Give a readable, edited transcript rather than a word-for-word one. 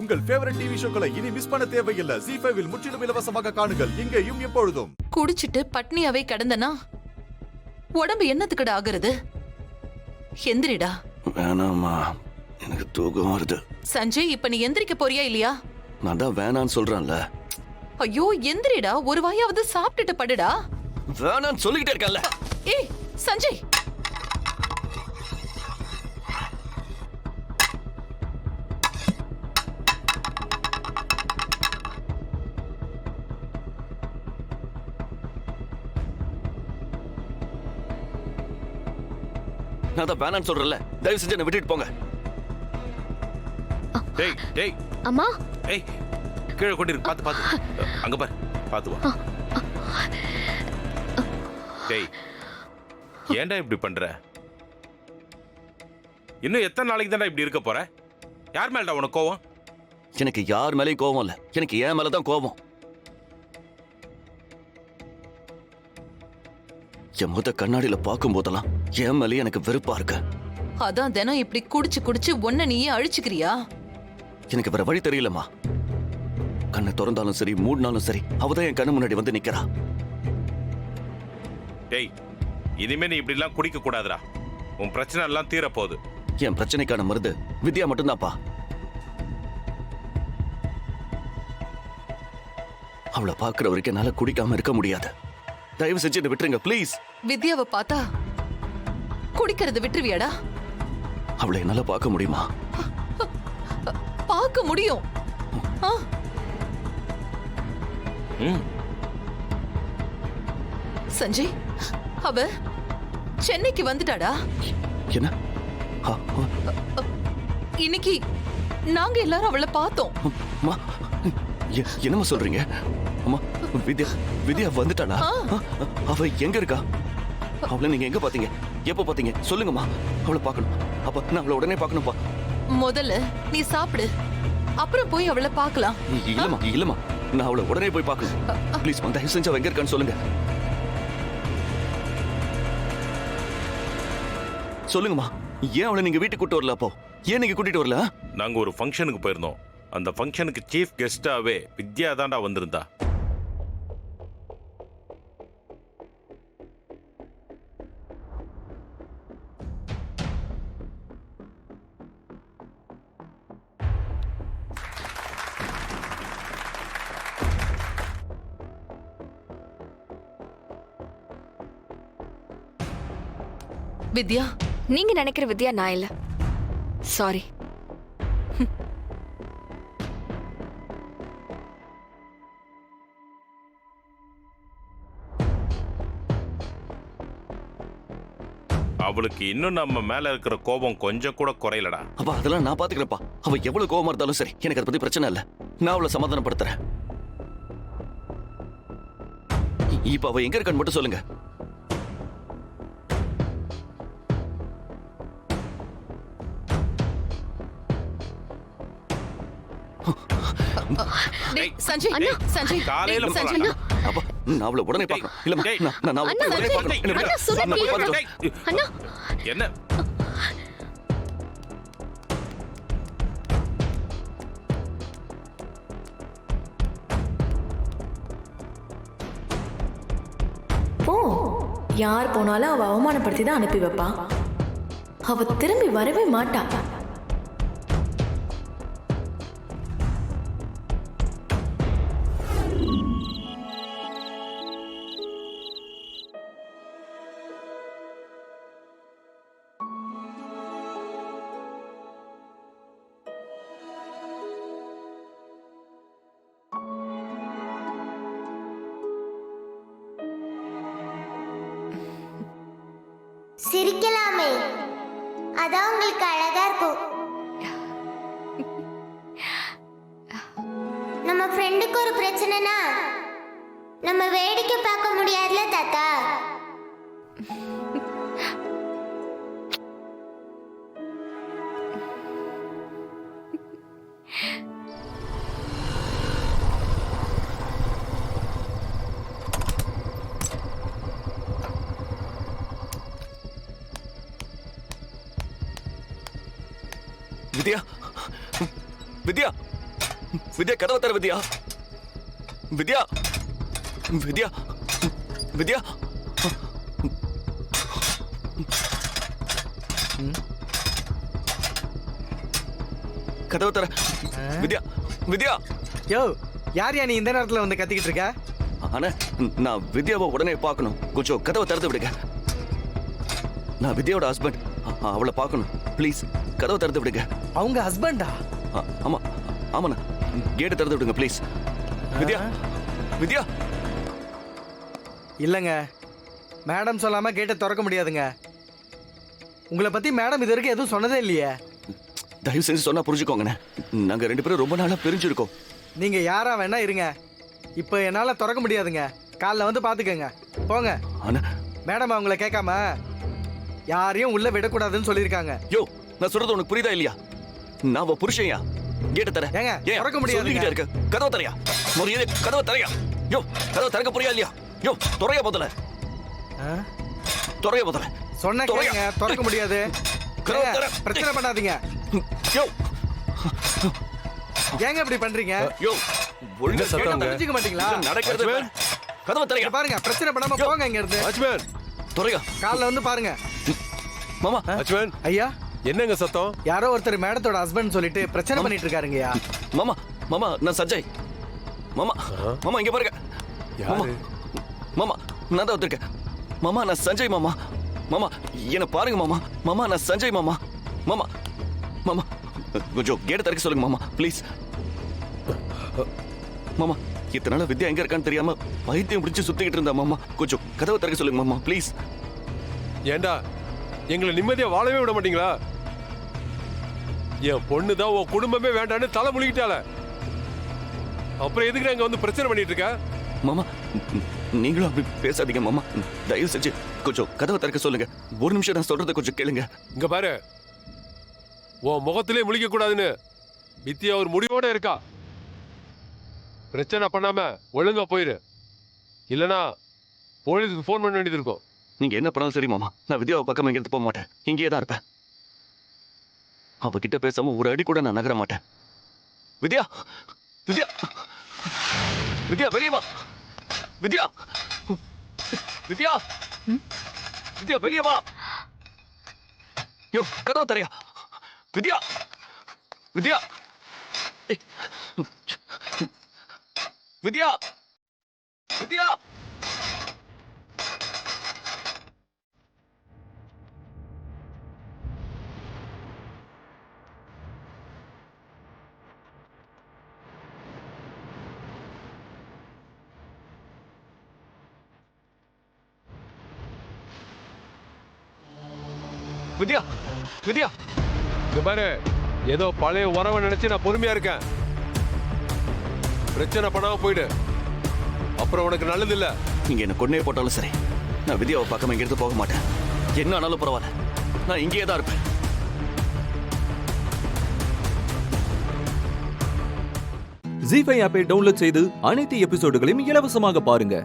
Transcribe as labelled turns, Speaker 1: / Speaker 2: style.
Speaker 1: உங்கள் favourite TV ஷோக்களை இனி miss பண்ண தேவையில்லை. ZEE5 இல் முற்றிலும் இலவசமாக காணுங்கள், இங்கேயும் எப்பொழுதும்.
Speaker 2: குடிச்சிட்டு பட்னியாவே கடந்தனா உடம்பு என்னத்துக்குடா ஆகுறது? எந்திரிடா.
Speaker 3: வேணாமா, எனக்கு தூக்கம் வருது.
Speaker 2: சஞ்சய், இப்ப நீ எந்திரிக்க போறியா இல்லையா?
Speaker 3: நான் தான் வேணான்னு சொல்றேன்ல.
Speaker 2: ஐயோ, எந்திரிடா. ஒரு வாயாவது சாப்பிட்டுட்டு படுடா.
Speaker 3: வேணான்னு சொல்லிக்கிட்டே இருக்கேன்ல.
Speaker 2: ஏய் சஞ்சய்,
Speaker 3: நான் தான் வேணான்னு சொல்றேன்ல. தயவு செஞ்சு என்ன விட்டுட்டு போங்க.
Speaker 4: டேய் டேய்
Speaker 5: அம்மா,
Speaker 4: ஏய் கீழே கொண்டு பாத்து பாத்து அங்க பாரு, பாத்து வா. டேய் ஏன்டா இப்படி பண்ற? இன்னும் எத்தனை நாளைக்கு தான்டா இப்படி இருக்க போற? யார் மேலடா உனக்கு கோவம்?
Speaker 3: எனக்கு யார் மேலேயும் கோவம் இல்ல, எனக்கு என் மேலதான் கோவம். என் முத கண்ணாடியில பார்க்கும் போதெல்லாம் என் மேலே எனக்கு வெறுப்பா இருக்கு.
Speaker 2: அதான் தினம் இப்படி குடிச்சு குடிச்சு ஒன்ன நீயே அழிச்சுக்கிறியா?
Speaker 3: எனக்கு வேற வழி தெரியலம்மா. கண்ணை திறந்தாலும் சரி மூடினாலும் சரி அவதான் என் கண்ணு முன்னாடி வந்து நிக்கிறா.
Speaker 4: டேய் இனிமே நீ இப்படி எல்லாம் குடிக்க கூடாதுடா. உன் பிரச்சனை எல்லாம் தீர போகுது.
Speaker 3: என் பிரச்சனைக்கான மருந்து வித்யா மட்டும்தான்ப்பா. அவளை பாக்குற வரைக்கும் என்னால குடிக்காம இருக்க முடியாது. தயவு செஞ்சு என்ன விட்டுருங்க ப்ளீஸ்.
Speaker 2: வித்யாவை பார்த்தா குடிக்கிறது விட்டுருவியாடா?
Speaker 3: அவளை என்னால பார்க்க முடியுமா?
Speaker 2: பார்க்க முடியும். சஞ்சய், அவ சென்னைக்கு வந்துட்டாடா.
Speaker 3: என்ன?
Speaker 2: இன்னைக்கு நாங்க எல்லாரும் அவளை பார்த்தோம்.
Speaker 3: என்னமா சொல்றீங்க? அம்மா, வித்யா வித்யா வந்துட்டாளா? அவ எங்க இருக்கா? அவளை நீங்க எங்க பாத்தீங்க? எப்ப பாத்தீங்க? சொல்லுங்கம்மா. அவளை பார்க்கணும். அப்ப நான் அவளை உடனே பார்க்கணும்ப்பா.
Speaker 2: முதல்ல நீ சாப்பிடு, அப்புறம் போய் அவளை பார்க்கலாம்.
Speaker 3: இல்லம்மா இல்லம்மா, நான் அவளை உடனே போய் பார்க்கணும். ப்ளீஸ் தயவு செஞ்சு அவ எங்க இருக்கான்னு சொல்லுங்க. சொல்லுங்கம்மா, ஏன் அவளை நீங்க வீட்டுக்கு கூட்டு வரல? அப்போ ஏன் நீங்க கூட்டிட்டு வரல?
Speaker 4: நாங்க ஒரு ஃபங்க்ஷனுக்கு போயிருந்தோம். அந்த ஃபங்க்ஷனுக்கு சீஃப் கெஸ்டாவே வித்யா தான்டா வந்திருந்தா.
Speaker 2: வித்யா,
Speaker 5: நீங்க நினைக்கிற வித்யா நான் இல்ல. சாரி.
Speaker 4: அவளுக்கு இன்னும் நம்ம மேல இருக்கிற கோபம் கொஞ்சம் கூட குறையலடா.
Speaker 3: அப்ப அதெல்லாம் நான் பாத்துக்கிறப்பா. அவ எவ்வளவு கோவமா இருந்தாலும் சரி, எனக்கு அதை பத்தி பிரச்சனை இல்ல. நான் அவளை சமாதானப்படுத்துறேன். இப்ப அவ எங்க இருக்கான்னு மட்டும் சொல்லுங்க.
Speaker 2: சஞ்சய், சஞ்சய்,
Speaker 4: காலையில
Speaker 2: சஞ்சய்,
Speaker 3: அப்ப நான் அவளை உடனே பார்க்கணும். இல்லம்மா, நான் அவளை உடனே பார்க்கணும்.
Speaker 4: என்ன
Speaker 6: போ. யார் போனாலும் அவ அவமானப்படுத்தி தான் அனுப்பி வைப்பா. அவ திரும்பி வரவே மாட்டா.
Speaker 7: சிரிக்கலாமே, அதான் உங்களுக்கு அழகா இருக்கும். நம்ம ஃப்ரெண்டுக்கு ஒரு பிரச்சனைனா நம்ம வேடிக்கை பார்க்க முடியாதுல தாத்தா.
Speaker 3: வித்யா, வித்யா, வித்யா கதவை தர வித்யா. வித்யா வித்யா வித்யா. கதவை தர வித்யா. வித்யா.
Speaker 8: யோ யார் நீ இந்த நேரத்துல வந்து கத்திக்கிட்டு இருக்க?
Speaker 3: ஆனா நான் வித்யாவை உடனே பார்க்கணும். கொஞ்சம் கதவை திறந்து விடுங்க. நான் வித்யாவோட ஹஸ்பண்ட். அவளை பார்க்கணும். ப்ளீஸ் கதவை திறந்து விடுங்க.
Speaker 8: அவங்க ஹஸ்பண்டா?
Speaker 3: ஆமா ஆமாண்ணா. கேட்டை திறந்து விடுங்க ப்ளீஸ். வித்யா. வித்யா.
Speaker 8: இல்லைங்க, மேடம் சொல்லாம கேட்டை திறக்க முடியாதுங்க. உங்களை பத்தி மேடம் இது வரைக்கும் எதுவும் சொன்னதே இல்லையே.
Speaker 3: தயவு செஞ்சு சொன்னா புரிஞ்சுக்கோங்கண்ணே. நாங்க 2 பேரும் ரொம்ப நாளா பிரிஞ்சிருக்கோம்.
Speaker 8: நீங்க யாரா வேணா இருங்க, இப்போ என்னால திறக்க முடியாதுங்க. காலைல வந்து பாத்துக்கங்க. போங்க.
Speaker 3: ஆனா
Speaker 8: மேடம் அவங்கள கேட்காம யாரையும் உள்ள விடக்கூடாதுன்னு சொல்லியிருக்காங்க.
Speaker 3: யோ நான் சொல்றது உனக்கு புரியுதா இல்லையா? நான் அவ புருஷன்யா. கேட்ட தர.
Speaker 8: ஏங்க, திறக்க முடியாதுங்க.
Speaker 3: சொல்லிக்கிட்டே இருக்க. கதவை தரையா. மரியாதை கதவை தரையா. யோ கதவை திறக்க புரியா இல்லையா? யோ துறையா முதல்ல. துறையா முதல்ல.
Speaker 8: சொன்ன கேளுங்க, திறக்க முடியாது.
Speaker 3: கதவை தர.
Speaker 8: பிரச்சனை பண்ணாதீங்க.
Speaker 3: யோ
Speaker 8: ஏங்க இப்படி பண்றீங்க?
Speaker 3: யோ ஒழுங்கா
Speaker 8: கேட்டா
Speaker 3: சத்தம்
Speaker 8: தெரிஞ்சுக்க மாட்டீங்களா?
Speaker 3: நடக்கிறது. கதவை
Speaker 8: இங்க
Speaker 3: தரையா.
Speaker 8: பாருங்க, பிரச்சனை பண்ணாம போங்க இங்க இருந்து.
Speaker 9: வாட்ச்மேன்.
Speaker 3: துறையா.
Speaker 8: காலைல வந்து பாருங்க.
Speaker 3: மாமா.
Speaker 9: வாட்ச்மேன்.
Speaker 8: ஐயா
Speaker 9: என்னங்க சத்தம்?
Speaker 8: யாரோ ஒருத்தர் மேடத்தோட ஹஸ்பண்ட் சொல்லிட்டு பிரச்சனை பண்ணிட்டு இருக்காருங்கய்யா.
Speaker 3: மாமா மாமா நான் சஞ்சய். மாமா மாமா இங்க பாருங்க. மாமா மாமா நான் தான் வந்திருக்கேன். மாமா நான் சஞ்சய் மாமா. மாமா என்ன பாருங்க மாமா. மாமா நான் சஞ்சய் மாமா. மாமா மாமா கொஞ்சம் கேட்ட திறக்க சொல்லுங்க மாமா ப்ளீஸ். மாமா இத்தனை நாளா வித்யா எங்க இருக்கான்னு தெரியாம பைத்தியம் பிடிச்சு சுத்திக்கிட்டு இருந்தா மாமா. கொஞ்சம் கதவை திறக்க சொல்லுங்க மாமா ப்ளீஸ்.
Speaker 9: ஏண்டா எங்களை நிம்மதியா வாழவே விட மாட்டீங்களா? என் பொண்ணு தான் உன் குடும்பமே வேண்டான்னு தலை முழுகிட்டால. அப்புறம் எதுக்கு அங்க வந்து பிரச்சனை பண்ணிட்டு இருக்க?
Speaker 3: மாமா நீங்களும் அப்படி பேசாதீங்க மாமா. தயவு செஞ்சு கொஞ்சம் கதவை திறக்க சொல்லுங்க. ஒரு நிமிஷம் நான் சொல்றதை கொஞ்சம் கேளுங்க.
Speaker 9: இங்க பாரு, உன் முகத்திலே முழிக்க கூடாதுன்னு வித்யா ஒரு முடிவோட இருக்கா. பிரச்சனை பண்ணாம ஒழுங்கா போயிரு, இல்லனா போலீஸுக்கு ஃபோன் பண்ண வேண்டியது இருக்கும்.
Speaker 3: நீங்க என்ன பண்ணாலும் சரி மாமா, நான் வித்யாவை பக்கம் எங்கிருந்து போக மாட்டேன். இங்கேயே தான் இருப்பேன். அவகிட்ட பேசாம ஒரு அடி கூட நான் நகர மாட்டேன். வித்யா வித்யா வித்யா வெளியே வா. வித்யா வித்யா வித்யா வெளியே வா. யோ கதவு தரையா. வித்யா வித்யா வித்யா வித்யா. வித்யா வித்யா
Speaker 9: இங்க பாரு, ஏதோ பழைய உறவை நினைச்சு நான் பொறுமையா இருக்கேன். பிரச்சனை பண்ணாம போயிடு, அப்புறம் உனக்கு நல்லது இல்ல.
Speaker 3: நீங்க என்ன கொன்னே போட்டாலும் சரி, நான் வித்யாவை பக்கம் எங்கிருந்து போக மாட்டேன். என்ன ஆனாலும் பரவாயில்ல, நான் இங்கேயே தான் இருப்பேன்.
Speaker 10: ஜீ5 ஆப்பை டவுன்லோட் செய்து அனைத்து எபிசோடுகளையும் இலவசமாக பாருங்க.